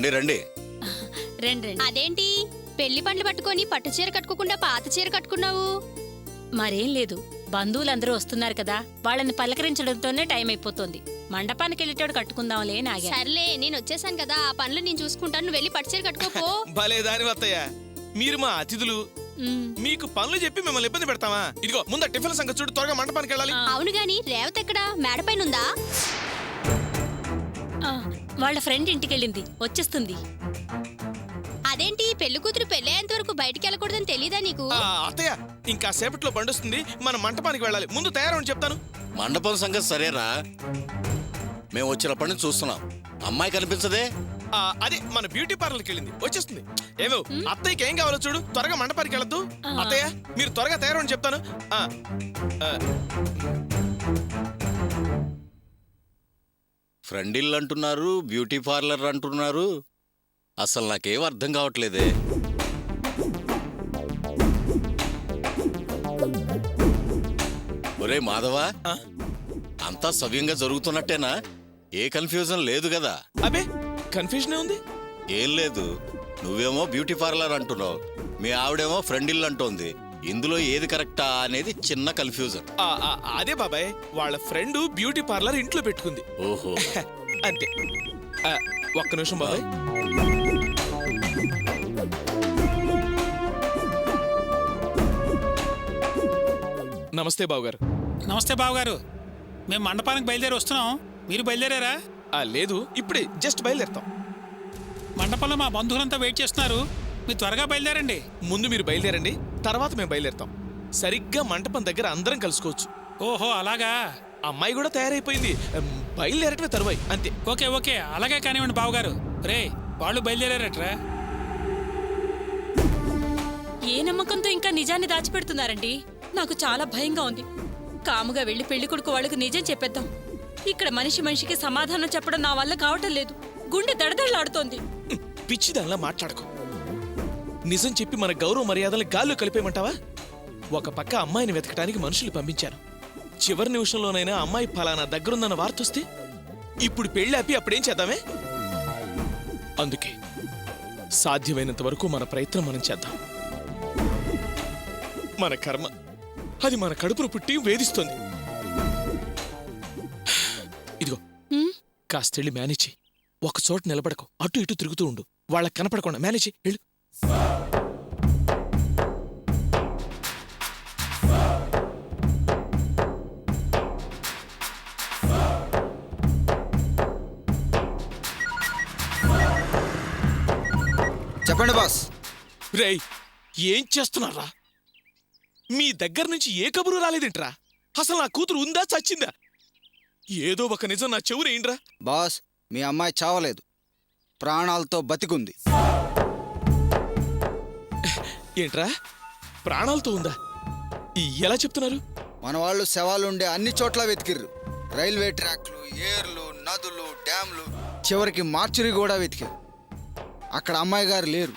రండి రండి. రండి. అదేంటి పెళ్లి పండ్లు పట్టుకొని పట్టు చీర కట్టుకోకుండా పాత చీర కట్టుకున్నావు? మరేం లేదు, బంధువులందరూ వస్తున్నారు కదా, వాళ్ళని పలకరించడంతోనే టైం అయిపోతుంది. మండపానికి వెళ్ళేటోడు కట్టుకుందాంలే నాగా. సర్లే, నేను వచ్చేసాను కదా, ఆ పనులు నేను చూసుకుంటాను, నువ్వు వెళ్ళి పట్టు చీర కట్టుకోపో. భలే దాని అత్తయ్య, మీరు మా అతిథులు. మీకు పనులు చెప్పి మిమ్మల్ని ఇబ్బంది పెడతామా? ఇదిగో ముందు టిఫిన్ సంగతి చూడు, త్వరగా మండపానికి వెళ్ళాలి. అవును గాని రేవతి ఎక్కడా? మేడపైన ఉందా? వాళ్ళ ఫ్రెండ్ ఇంటికి వెళ్ళింది, వచ్చేస్తుంది. అదేంటి పెళ్లి కూతురు పెళ్ళేంత వరకు బయటికి వెళ్ళకూడదని తెలీదా నీకు? అత్తయ్య, ఇంకా సేపట్లో బండొస్తుంది, మన మంటపానికి వెళ్ళాలి. ముందు తయారని చెప్తాను. మండపం సంగతి సరేనా? మేము వచ్చినప్పటి నుంచి చూస్తున్నాం, అమ్మాయి కనిపించదే. అదే మన బ్యూటీ పార్లర్కి వెళ్ళింది, వచ్చేస్తుంది. ఏమో అత్తయ్యకి ఏం కావాలో చూడు, త్వరగా మండపానికి వెళ్ళొద్దు. అత్తయ్య, మీరు త్వరగా తయారని చెప్తాను. ఫ్రెండ్ ఇల్లు అంటున్నారు, బ్యూటీ పార్లర్ అంటున్నారు, అసలు నాకేం అర్థం కావట్లేదే. ఒరే మాధవా, అంతా సవ్యంగా జరుగుతున్నట్టేనా? ఏ కన్ఫ్యూజన్ లేదు కదా? అబే కన్ఫ్యూజన్ ఉంది. ఏం లేదు, నువ్వేమో బ్యూటీ పార్లర్ అంటున్నావు, మీ ఆవిడేమో ఫ్రెండ్ ఇల్లు అంటోంది. ఇందులో ఏది కరెక్టా అనేది చిన్న కన్ఫ్యూజన్. అదే బాబాయ్, వాళ్ళ ఫ్రెండ్ బ్యూటీ పార్లర్ ఇంట్లో పెట్టుకుంది. ఓహో అంతే. ఒక్క నిమిషం బాబాయ్. నమస్తే బావగారు. నమస్తే బావగారు, మేము మండపానికి బయలుదేరి వస్తున్నాం, మీరు బయలుదేరారా? లేదు, ఇప్పుడే జస్ట్ బయలుదేరుతాం. మండపంలో మా బంధువులంతా వెయిట్ చేస్తున్నారు, మీరు త్వరగా బయలుదేరండి. ముందు మీరు బయలుదేరండి, తర్వాత మేము బయలుదేరుతాం. సరిగ్గా మంటపం దగ్గర అందరం కలుసుకోవచ్చు. ఓహో అలాగా. అమ్మాయి కూడా తయారైపోయింది, బయలుదేరటమే తరువాయి. అంతే. ఓకే ఓకే, అలాగే కానివ్వండి బావగారు. రే, వాళ్ళు బయలుదేరారట్రా. ఏ నమ్మకంతో ఇంకా నిజాన్ని దాచిపెడుతున్నారండి? నాకు చాలా భయంగా ఉంది. కాముగా వెళ్లి పెళ్లి కొడుకు వాళ్ళకు నిజం చెప్పేద్దాం. ఇక్కడ మనిషి మనిషికి సమాధానం చెప్పడం నా వల్ల కావటం లేదు, గుండె దడదడలాడుతోంది. పిచ్చిదానిలా మాట్లాడుకో. నిజం చెప్పి మన గౌరవ మర్యాదలు గాల్లో కలిపేయమంటావా? ఒక పక్క అమ్మాయిని వెతకడానికి మనుషులు పంపించారు, చివరి నిమిషంలోనైనా అమ్మాయి ఫలానా దగ్గరుందన్న వార్తొస్తే ఇప్పుడు పెళ్లి ఆపి అప్పుడేం చేద్దామే? అందుకే సాధ్యమైనంత వరకు మన ప్రయత్నం మనం చేద్దాం. మన కర్మ అది మన కడుపును పుట్టి వేధిస్తుంది. ఇదిగో కాస్తెళ్ళి మేనేజ్. ఒక చోట నిలబడకు, అటు ఇటు తిరుగుతూ ఉండు, వాళ్ళకి కనపడకుండా మేనేజ్ వెళ్ళు. చెప్పండి బాస్. రేయ్, ఏం చేస్తున్నారా? మీ దగ్గర నుంచి ఏ కబురు రాలేదేంట్రా? అసలు నా కూతురు ఉందా చచ్చిందా? ఏదో ఒక నిజం నా చెవురేంట్రా? బాస్, మీ అమ్మాయి చావలేదు, ప్రాణాలతో బతికుంది. ఏంట్రా, ప్రాణాలతో ఉందా? ఎలా చెప్తున్నారు? మన వాళ్ళు శవాలుండే అన్ని చోట్ల వెతికిర్రు. రైల్వే ట్రాక్లు, ఏర్లు, నదులు, డ్యాంలు, చివరికి మార్చురీ కూడా వెతికారు. అక్కడ అమ్మాయి గారు లేరు.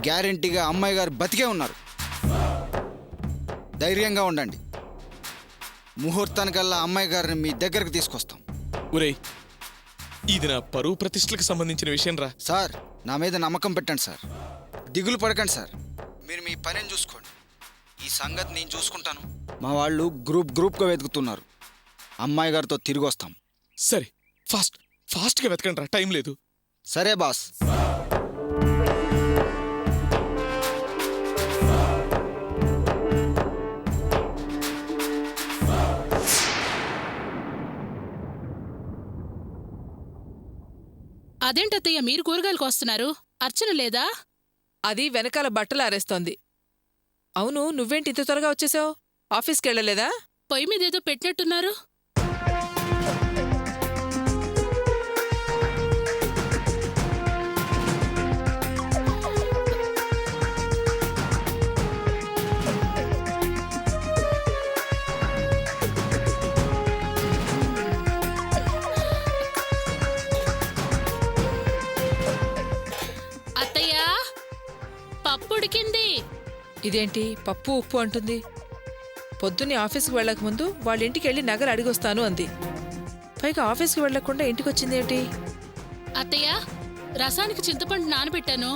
గ్యారెంటీగా అమ్మాయి గారు బతికే ఉన్నారు. ధైర్యంగా ఉండండి, ముహూర్తానికల్లా అమ్మాయి గారిని మీ దగ్గరకు తీసుకొస్తాం. ఒరేయ్, ఇది నా పరువు ప్రతిష్టలకు సంబంధించిన విషయం రా. సార్, నా మీద నమ్మకం పెట్టండి సార్, దిగులు పడకండి సార్. మీరు మీ పనిని చూసుకోండి, ఈ సంగతి నేను చూసుకుంటాను. మా వాళ్ళు గ్రూప్గా వెతుకుతున్నారు, అమ్మాయి గారితో తిరిగి వస్తాం. సరే, ఫాస్ట్గా వెతకండి రా, టైం లేదు. సరే బాస్. అదేంటత్తయ్య, మీరు కూరగాయలు కోస్తున్నారు, అర్చన లేదా? అది వెనకాల బట్టలు ఆరేస్తోంది. అవును, నువ్వేంటి ఇంత త్వరగా వచ్చేసావు? ఆఫీస్కెళ్ళలేదా? పొయ్యి మీదేదో పెట్టినట్టున్నారు. అత్తయ్యా, పప్పు ఉడికింది. ఇదేంటి పప్పు ఉప్పు అంటుంది? పొద్దున్నే ఆఫీస్కి వెళ్ళక ముందు వాళ్ళ ఇంటికి వెళ్ళి నగలు అడిగొస్తాను అంది. పైగా ఆఫీస్కి వెళ్లకుండా ఇంటికి వచ్చిందేంటి? అత్తయ్య రసానికి చింతపండు నానబెట్టాను.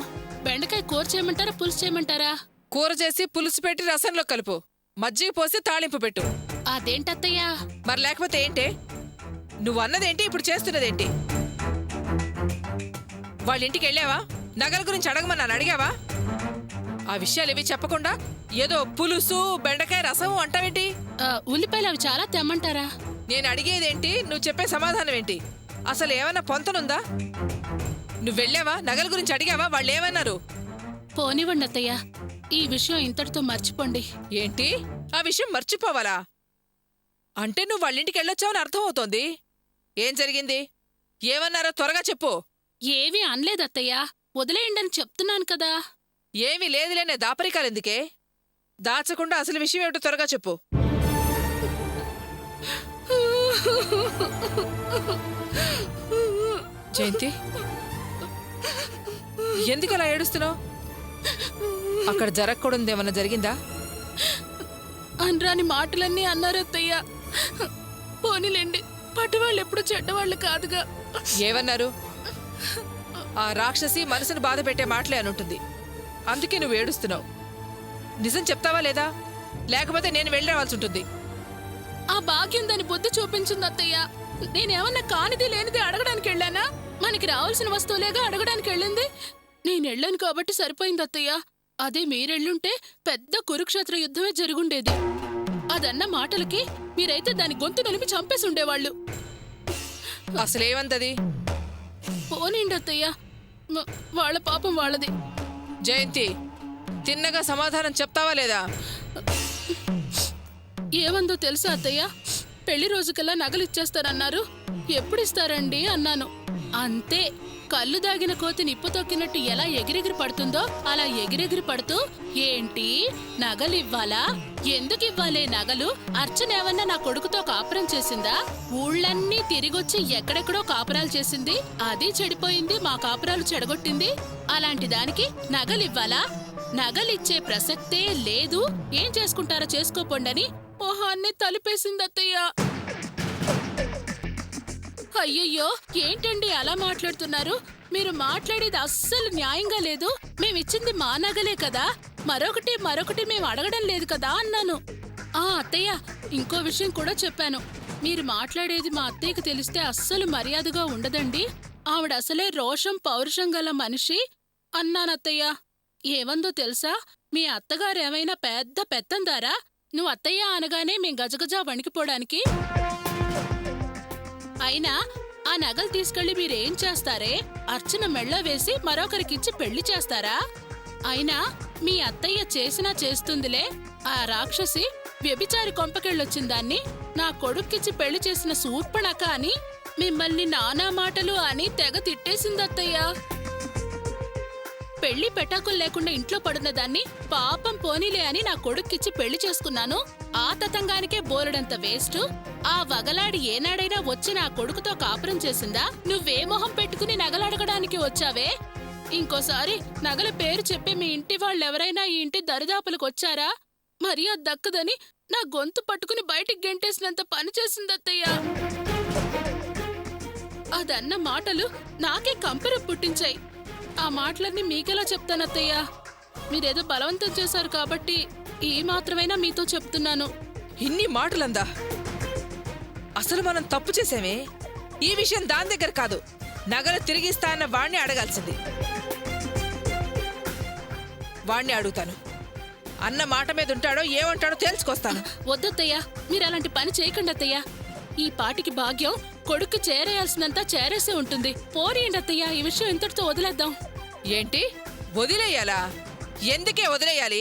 బెండకాయ కూర చేయమంటారా పులుసు చేయమంటారా? కూర చేసి పులుసు పెట్టి రసంలో కలుపు, మజ్జిగ పోసి తాళింపు పెట్టు. అదేంటత్తయ్యా? మరి లేకపోతే ఏంటే? నువ్వన్నదేంటి, ఇప్పుడు చేస్తున్నదేంటి? వాళ్ళ ఇంటికి వెళ్ళావా? నగల గురించి అడగమన్నాను, అడిగావా? ఆ విషయాలు ఏవి చెప్పకుండా ఏదో పులుసు బెండకాయ రసం అంటావేంటి? ఉల్లిపాయలు అవి చాలా తెమ్మంటారా? నేను అడిగేదేంటి, నువ్వు చెప్పే సమాధానం ఏంటి? అసలు ఏమన్నా పొంతనుందా? నువ్వు వెళ్ళావా? నగల గురించి అడిగావా? వాళ్ళు ఏమన్నారు? పోనివ్వండి అత్తయ్య, ఈ విషయం ఇంతటితో మర్చిపోండి. ఏంటి, ఆ విషయం మర్చిపోవాలా? అంటే నువ్వు వాళ్ళింటికి వెళ్ళొచ్చావని అర్థమవుతోంది. ఏం జరిగింది? ఏమన్నారో త్వరగా చెప్పు. ఏవీ అనలేదత్తయ్య, వదిలేయండని చెప్తున్నాను కదా. ఏమీ లేదులేనే దాపరికాలెందుకే? దాచకుండా అసలు విషయం ఏమిటో త్వరగా చెప్పు. జయంతి, ఎందుకు అలా ఏడుస్తున్నావు? అక్కడ జరగకూడదేమన్నా జరిగిందా? అనరాని మాటలన్నీ అన్నారత్తయ్య. పోనీలేండి, పట్టువాళ్ళు ఎప్పుడు చెడ్డవాళ్ళు కాదుగా. ఏమన్నారు? ఆ రాక్షసి మనసును బాధ పెట్టే మాటలే అనుంటుంది, అందుకే నువ్వు ఏడుస్తున్నావు. నిజం చెప్తావా లేదా? లేకపోతే నేను వెళ్ళరావాల్సి ఉంటుంది. ఆ భాగ్యం దాని బుద్ధి చూపించింది అత్తయ్య. నేనేమన్నా కానిది లేనిది అడగడానికి వెళ్ళానా? మనకి రావాల్సిన వస్తువులేగా అడగడానికి వెళ్ళింది. నేనెళ్ళాను కాబట్టి సరిపోయింది అత్తయ్య. అదే మీరెళ్ళుంటే పెద్ద కురుక్షేత్ర యుద్ధమే జరుగుండేది. అదన్న మాటలకి మీరైతే దాని గొంతు నలిపి చంపేసి ఉండేవాళ్ళు. అసలేమంతది? పోనీండి అత్తయ్య, వాళ్ళ పాపం వాళ్ళది. జయంతి, తిన్నగా సమాధానం చెప్తావా లేదా? ఏమందో తెలుసా అత్తయ్య? పెళ్లి రోజుకల్లా నగలు ఇచ్చేస్తారన్నారు. ఎప్పుడు ఇస్తారండి అన్నాను. అంతే, కళ్ళు దాగిన కోతి నిప్పు తొక్కినట్టు ఎలా ఎగిరెగిరి పడుతుందో అలా ఎగిరెగిరి పడుతూ, ఏంటి నగలు ఇవ్వాలా? ఎందుకు ఇవ్వాలే నగలు? అర్చనేమన్నా నా కొడుకుతో కాపురం చేసిందా? ఊళ్ళన్నీ తిరిగొచ్చి ఎక్కడెక్కడో కాపురాలు చేసింది, అది చెడిపోయింది, మా కాపురాలు చెడగొట్టింది. అలాంటి దానికి నగలివ్వాలా? నగలిచ్చే ప్రసక్తే లేదు. ఏం చేసుకుంటారో చేసుకోపోండని మొహాన్ని తలుపేసింది అత్తయ్య. అయ్యయ్యో, ఏంటండి అలా మాట్లాడుతున్నారు? మీరు మాట్లాడేది అస్సలు న్యాయంగా లేదు. మేమిచ్చింది మా నగలే కదా, మరొకటి మేము అడగడం లేదు కదా అన్నాను. అత్తయ్య, ఇంకో విషయం కూడా చెప్పాను. మీరు మాట్లాడేది మా అత్తయ్యకి తెలిస్తే అస్సలు మర్యాదగా ఉండదండి. ఆవిడ అసలే రోషం పౌరుషం గల మనిషి అన్నానత్తయ్య. ఏమందో తెలుసా? మీ అత్తగారేమైనా పెద్ద పెత్తందారా? నువ్వు అత్తయ్య అనగానే మేం గజగజా వణికిపోవడానికి. అయినా ఆ నగలు తీసుకెళ్లి మీరేం చేస్తారే? అర్చన మెళ్ళ వేసి మరొకరికిచ్చి పెళ్లి చేస్తారా? అయినా మీ అత్తయ్య చేసినా చేస్తుందిలే. ఆ రాక్షసి వ్యభిచారి కొంపకెళ్ళొచ్చిందాన్ని నా కొడుక్కిచ్చి పెళ్లి చేసిన శూర్పణఖ అని మిమ్మల్ని నానా మాటలు అని తెగ తిట్టేసిందత్తయ్య. పెళ్లి పెటాకులు లేకుండా ఇంట్లో పడున్న దాన్ని పాపం పోనీలే అని నా కొడుక్కిచ్చి పెళ్లి చేసుకున్నాను. ఆ తతంగానికే బోలెడంత వేస్ట్. ఆ వగలాడి ఏనాడైనా వచ్చి నా కొడుకుతో కాపురం చేసిందా? నువ్వే మొహం పెట్టుకుని నగలడగడానికి వచ్చావే? ఇంకోసారి నగల పేరు చెప్పి మీ ఇంటి వాళ్ళెవరైనా ఈ ఇంటి దరిదాపులకు వచ్చారా? మర్యాద దక్కదని నా గొంతు పట్టుకుని బయటికి గెంటేసినంత పని చేసిందత్తయ్య. అదన్న మాటలు నాకే కంపెర పుట్టించాయి. ఆ మాటలన్నీ మీకెలా చెప్తానత్తయ్యా? మీరేదో బలవంతం చేశారు కాబట్టి ఈ మాత్రమైనా మీతో చెప్తున్నాను. ఇన్ని మాటలందా? అసలు మనం తప్పు చేసామే. ఈ విషయం దాని దగ్గర కాదు, నగలు తిరిగిస్తా అన్న వాణ్ణి అడగాల్సింది. వాణ్ణి అడుగుతాను. అన్న మాట మీద ఉంటాడో ఏమంటాడో తేల్చుకొస్తాను. వద్దత్తయ్యా, మీరు అలాంటి పని చేయకండి అత్తయ్యా. ఈ పాటికి భాగ్యం కొడుకు చేరేయాల్సినంత చేరేసే ఉంటుంది. పోనీయండి అత్తయ్యా, ఈ విషయం ఇంతటితో వదిలేద్దాం. ఏంటి వదిలేయాలా? ఎందుకే వదిలేయాలి?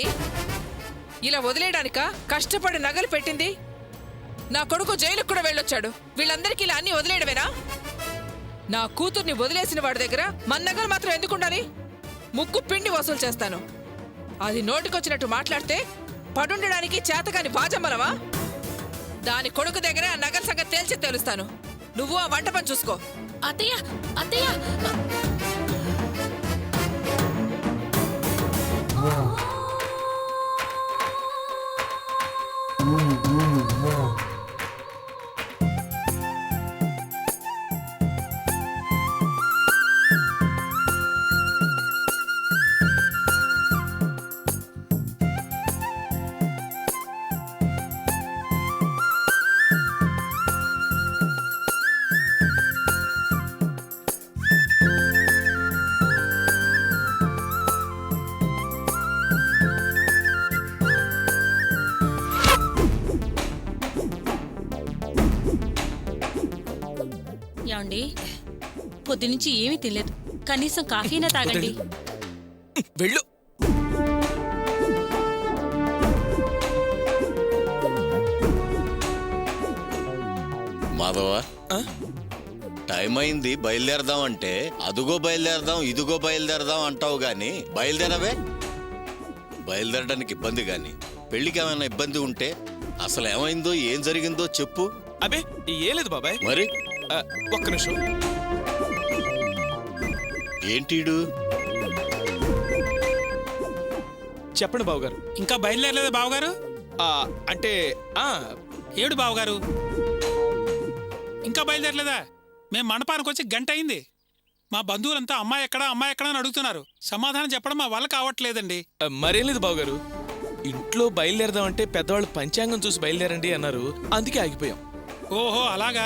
ఇలా వదిలేయడానికా కష్టపడి నగలు పెట్టింది? నా కొడుకు జైలుకు కూడా వెళ్ళొచ్చాడు. వీళ్ళందరికీ ఇలా అన్ని వదిలేయడమేనా? నా కూతుర్ని వదిలేసిన వాడి దగ్గర మన నగలు మాత్రం ఎందుకుండాలి? ముక్కు పిండి వసూలు చేస్తాను. అది నోటికొచ్చినట్టు మాట్లాడితే పడుండడానికి చేతకాని వాజమ్మలవా? దాని కొడుకు దగ్గర ఆ నగల సంగతి తేల్చి తెలుస్తాను. నువ్వు ఆ వంట పని చూసుకో. అత్తయ్య, అత్తయ్య, ఏమండి పొద్దునుంచి ఏమీ తినలేదు, కనీసం కాఫీనా తాగండి. వెళ్ళు. మాధవ, ఆ? టైం అయింది బయలుదేరదాం అంటే అదుగో బయలుదేరదాం ఇదిగో బయలుదేరదాం అంటావు గాని బయలుదేరవే. బయలుదేరడానికి ఇబ్బంది గాని పెళ్లికి ఏమైనా ఇబ్బంది ఉంటే అసలు ఏమైందో ఏం జరిగిందో చెప్పు. అబే ఏ లేదు బాబాయ్. మరి ఒక్క నిమిషం. ఏంటీడు? చెప్పండి బావగారు. ఇంకా బయలుదేరలేదా బావగారు? అంటే ఏడు బావగారు ఇంకా బయలుదేరలేదా? మేము మండపానికి వచ్చి గంట అయింది. మా బంధువులంతా అమ్మాయి ఎక్కడా అని అడుగుతున్నారు. సమాధానం చెప్పడం మా వల్ల కావట్లేదండి. మరేం లేదు బావగారు. ఇంట్లో బయలుదేరదామంటే పెద్దవాళ్ళు పంచాంగం చూసి బయలుదేరండి అన్నారు, అందుకే ఆగిపోయాం. ఓహో అలాగా.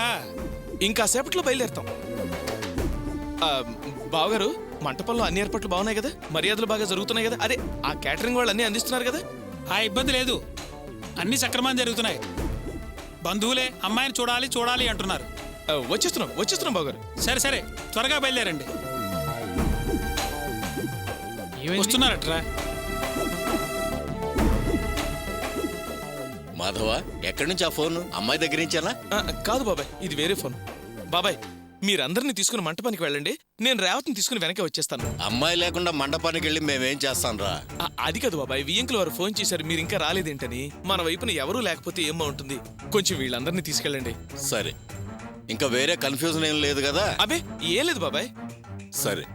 ఇంకా సేపట్లో బయలుదేరతాం. బావగారు, మంటపంలో అన్ని ఏర్పాట్లు బాగున్నాయి కదా? మర్యాదలు బాగా జరుగుతున్నాయి కదా? అదే ఆ క్యాటరింగ్ వాళ్ళు అన్ని అందిస్తున్నారు కదా? ఆ ఇబ్బంది లేదు, అన్ని సక్రమంగా జరుగుతున్నాయి. బంధువులే అమ్మాయిని చూడాలి అంటున్నారు. వచ్చేస్తున్నాం బావగారు. సరే సరే, త్వరగా బయలుదేరండి. వస్తున్నారట్రా. మాధవ, ఎక్కడి నుంచి ఆ ఫోన్? అమ్మాయి దగ్గర నుంచేనా? కాదు బాబాయ్, ఇది వేరే ఫోన్. బాబాయ్, మీరందరినీ తీసుకుని మంటపానికి వెళ్ళండి, నేను రేవతిని తీసుకుని వెనకే వచ్చేస్తాను. అమ్మాయి లేకుండా మండపానికి వెళ్ళి మేమేం చేస్తాం రా? అది కాదు బాబాయ్, వియ్యంకులు వారు ఫోన్ చేశారు, మీరు ఇంకా రాలేదేంటని. మన వైపున ఎవరూ లేకపోతే ఏం బాగుంటుంది, కొంచెం వీళ్ళందరినీ తీసుకెళ్ళండి. సరే, ఇంకా వేరే కన్ఫ్యూజన్ ఏం లేదు కదా? అబే ఏం లేదు బాబాయ్. సరే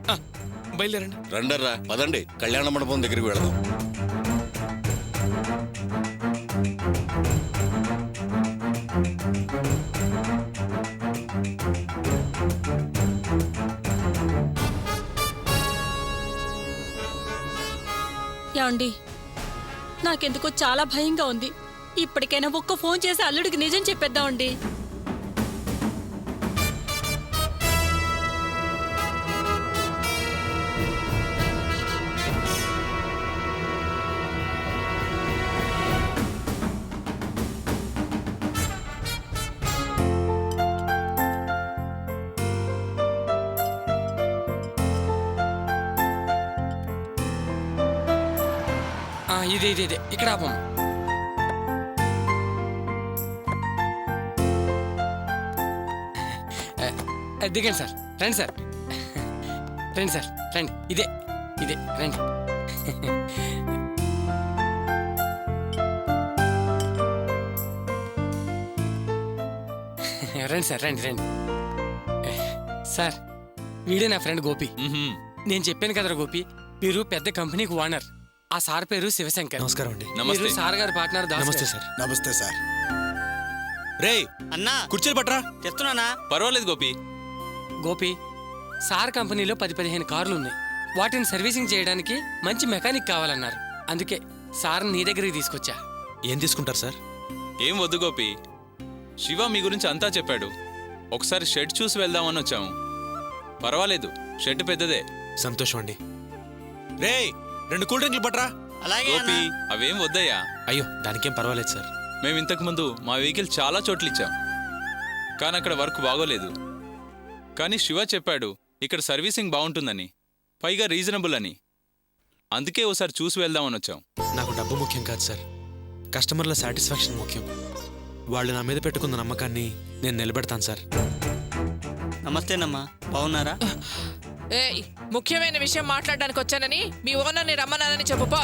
బయలుదేరండి. రండర్రా, పదండి, కళ్యాణ మండపం దగ్గరికి వెళదాం. ఏమండి నాకెందుకో చాలా భయంగా ఉంది. ఇప్పటికైనా ఒక్క ఫోన్ చేసి అల్లుడికి నిజం చెప్పేద్దామండి. ఇదే ఇక్కడ ఆపం. దిగండి సార్, రండి సార్, రండి సార్, రండి. ఇదే రండి. రండి సార్, రండి. సార్, వీడే నా ఫ్రెండ్ గోపి. నేను చెప్పాను కదరా గోపి, మీరు పెద్ద కంపెనీకి ఓనర్. ఆ సార్ పేరు శివశంకర్. నమస్కారం అండి. మీరు సార్ గారి పార్ట్నర్ దాస్. నమస్తే సార్. నమస్తే సార్. రే అన్నా, కుర్చీలు పట్రా. తెస్తున్నానా? పర్వాలేదు గోపి. గోపి, సార్ కంపెనీలో 10-15 కార్లు ఉన్నాయి. వాటిని సర్వీసింగ్ చేయడానికి మంచి మెకానిక్ కావాలన్నారు. అందుకే సార్ నీ దగ్గరికి తీసుకొచ్చా. ఏం తీసుకుంటారు సార్? ఏం వద్దు గోపి, శివ మీ గురించి అంతా చెప్పాడు. ఒకసారి షెడ్ చూసి వెళ్దామని వచ్చాము. పర్వాలేదు, షెడ్ పెద్దదే. సంతోషం అండి. రే 2 కూల్ డ్రింక్లు పట్రా. అలాగే గోపి, అవేం వద్దయ్యా. అయ్యో దానికేం పర్వాలేదు సార్. మేము ఇంతకు ముందు మా వెహికల్ చాలా చోట్ల ఇచ్చాం, కానీ అక్కడ వర్క్ బాగోలేదు. కానీ శివ చెప్పాడు ఇక్కడ సర్వీసింగ్ బాగుంటుందని, పైగా రీజనబుల్ అని. అందుకే ఓసారి చూసి వెళ్దామని వచ్చాం. నాకు డబ్బు ముఖ్యం కాదు సార్, కస్టమర్ల సాటిస్ఫాక్షన్ ముఖ్యం. వాళ్ళు నా మీద పెట్టుకున్న నమ్మకాన్ని నేను నిలబెడతాను సార్. నమస్తేనమ్మా, బాగున్నారా? ఏయ్, ముఖ్యమైన విషయం మాట్లాడడానికి వచ్చానని మీ ఓనర్ని రమ్మన్నానని చెప్పుపో.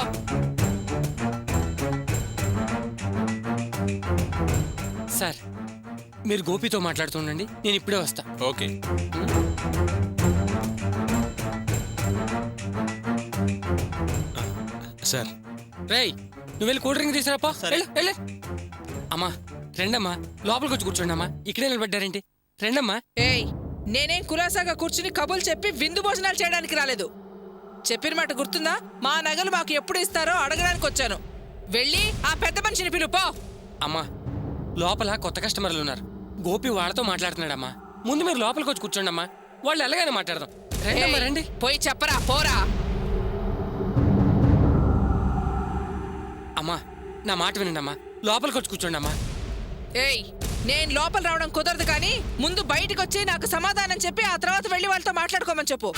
సార్, మీరు గోపితో మాట్లాడుతుండండి, నేను ఇప్పుడే వస్తా. ఓకే. సార్ రేయ్, నువ్వు వెళ్ళి కూల్ డ్రింక్ తీసుకురాపో. వెళ్ళు. అమ్మా రెండమ్మా, లోపలికి వచ్చి కూర్చోండి అమ్మా. ఇక్కడే నిలబడ్డారేంటి? రెండమ్మా. ఏయ్, నేనేం కులాసాగా కూర్చుని కబుర్లు చెప్పి విందు భోజనాలు చేయడానికి రాలేదు. చెప్పిన మాట గుర్తుందా? మా నగలు మాకు ఎప్పుడు ఇస్తారో అడగడానికి వచ్చాను. వెళ్ళి ఆ పెద్ద మనిషిని పిలుపో. అమ్మా, లోపల కొత్త కస్టమర్లు ఉన్నారు. గోపి వాళ్ళతో మాట్లాడుతున్నాడమ్మా. ముందు మీరు లోపలికి వచ్చి కూర్చోండి అమ్మా, వాళ్ళు ఎలాగైనా మాట్లాడదాం. రండమ్మా, రండి. పోయి చెప్పరా, పోరా. అమ్మా, నా మాట వినండి అమ్మా, లోపలికి వచ్చి కూర్చోండి అమ్మా. ఏయ్, నేను లోపల రావడం కుదరదు కానీ ముందు బయటికి వచ్చి నాకు సమాధానం చెప్పి ఆ తర్వాత వెళ్ళి వాళ్ళతో మాట్లాడుకోమని చెప్పు